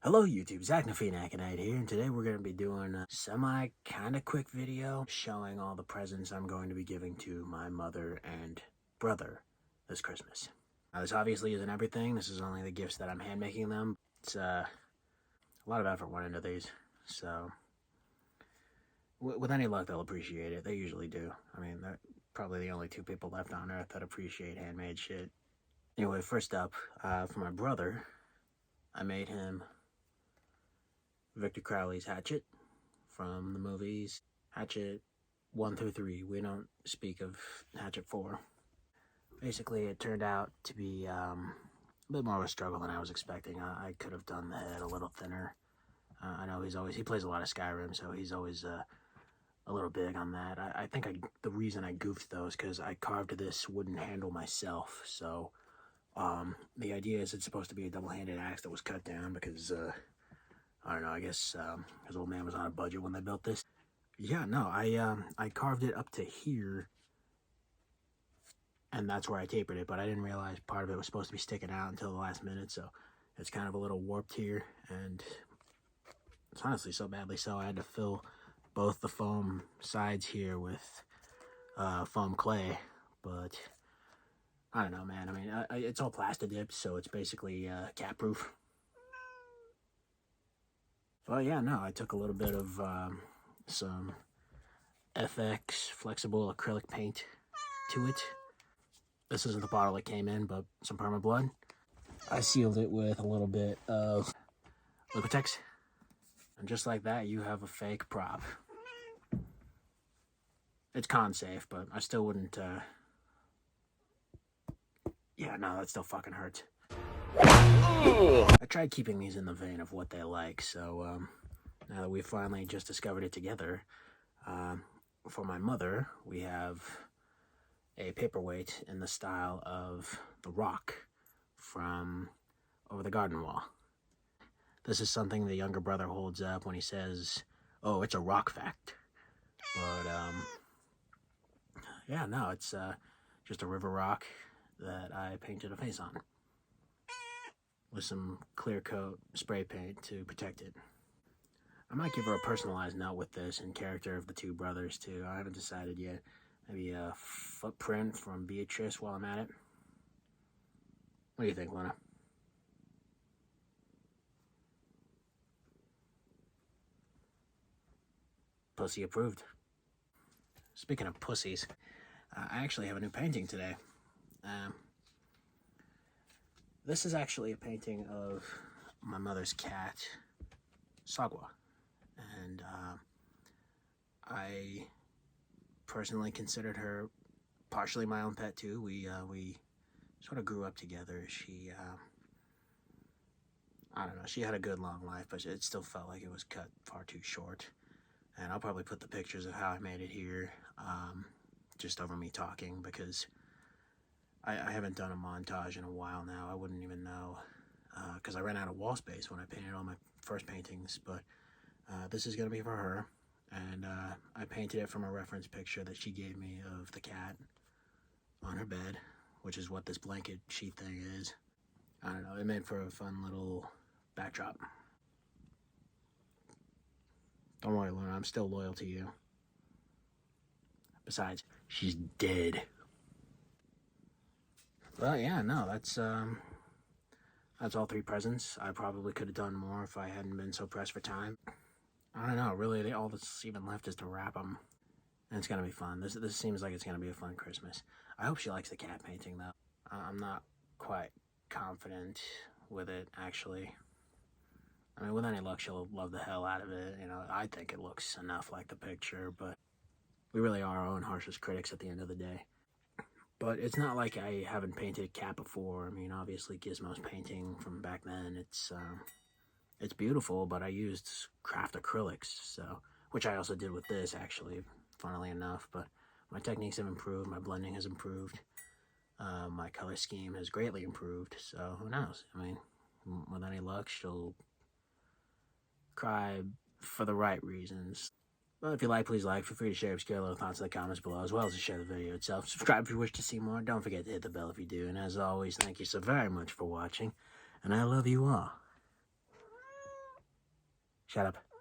Hello YouTube, Zaknafein Aconite here, and today we're going to be doing a kind of quick video showing all the presents I'm going to be giving to my mother and brother this Christmas. Now this obviously isn't everything, this is only the gifts that I'm hand making them. It's a lot of effort went into these, so with any luck they'll appreciate it. They usually do. I mean, they're probably the only two people left on earth that appreciate handmade shit. Anyway, first up, for my brother, I made him Victor Crowley's Hatchet from the movies Hatchet 1 through 3. We don't speak of Hatchet 4. Basically, it turned out to be a bit more of a struggle than I was expecting. I could have done the head a little thinner. I know he plays a lot of Skyrim, so he's always a little big on that. I think the reason I goofed though is because I carved this wooden handle myself. So the idea is it's supposed to be a double-handed axe that was cut down because I don't know, I guess his old man was on a budget when they built this. Yeah, no, I carved it up to here, and that's where I tapered it, but I didn't realize part of it was supposed to be sticking out until the last minute, so it's kind of a little warped here, and it's honestly so badly so I had to fill both the foam sides here with foam clay, but I don't know, man. I mean, it's all plastic dipped, so it's basically cat proof. Well, yeah, no, I took a little bit of some FX flexible acrylic paint to it. This isn't the bottle it came in, but some perma-blood. I sealed it with a little bit of Liquitex. And just like that, you have a fake prop. It's con safe, but I still wouldn't, yeah, no, that still fucking hurts. I tried keeping these in the vein of what they like, so now that we finally just discovered it together, for my mother, we have a paperweight in the style of the rock from Over the Garden Wall. This is something the younger brother holds up when he says, "Oh, it's a rock fact." But, yeah, no, it's just a river rock that I painted a face on with some clear coat spray paint to protect it. I might give her a personalized note with this in character of the two brothers too. I haven't decided yet. Maybe a footprint from Beatrice while I'm at it. What do you think, Luna? Pussy approved. Speaking of pussies, I actually have a new painting today. This is actually a painting of my mother's cat, Sagwa, and I personally considered her partially my own pet too. We sort of grew up together. She, I don't know, she had a good long life, but it still felt like it was cut far too short. And I'll probably put the pictures of how I made it here, just over me talking, because I haven't done a montage in a while now. I wouldn't even know, because I ran out of wall space when I painted all my first paintings, but this is going to be for her, and I painted it from a reference picture that she gave me of the cat on her bed, which is what this blanket sheet thing is. I don't know, it made for a fun little backdrop. Don't worry, Luna, I'm still loyal to you. Besides, she's dead. Well, yeah, no, that's all three presents. I probably could have done more if I hadn't been so pressed for time. I don't know, really, all that's even left is to wrap them. And it's gonna be fun. This seems like it's gonna be a fun Christmas. I hope she likes the cat painting, though. I'm not quite confident with it, actually. I mean, with any luck, she'll love the hell out of it. You know, I think it looks enough like the picture, but we really are our own harshest critics at the end of the day. But it's not like I haven't painted a cat before. I mean, obviously Gizmo's painting from back then, it's beautiful, but I used craft acrylics, so, which I also did with this, actually, funnily enough, but my techniques have improved, my blending has improved, my color scheme has greatly improved, so who knows? I mean, with any luck, she'll cry for the right reasons. Well, if you like, please like. Feel free to share obscure little thoughts in the comments below, as well as to share the video itself. Subscribe if you wish to see more. Don't forget to hit the bell if you do. And as always, thank you so very much for watching. And I love you all. Shut up.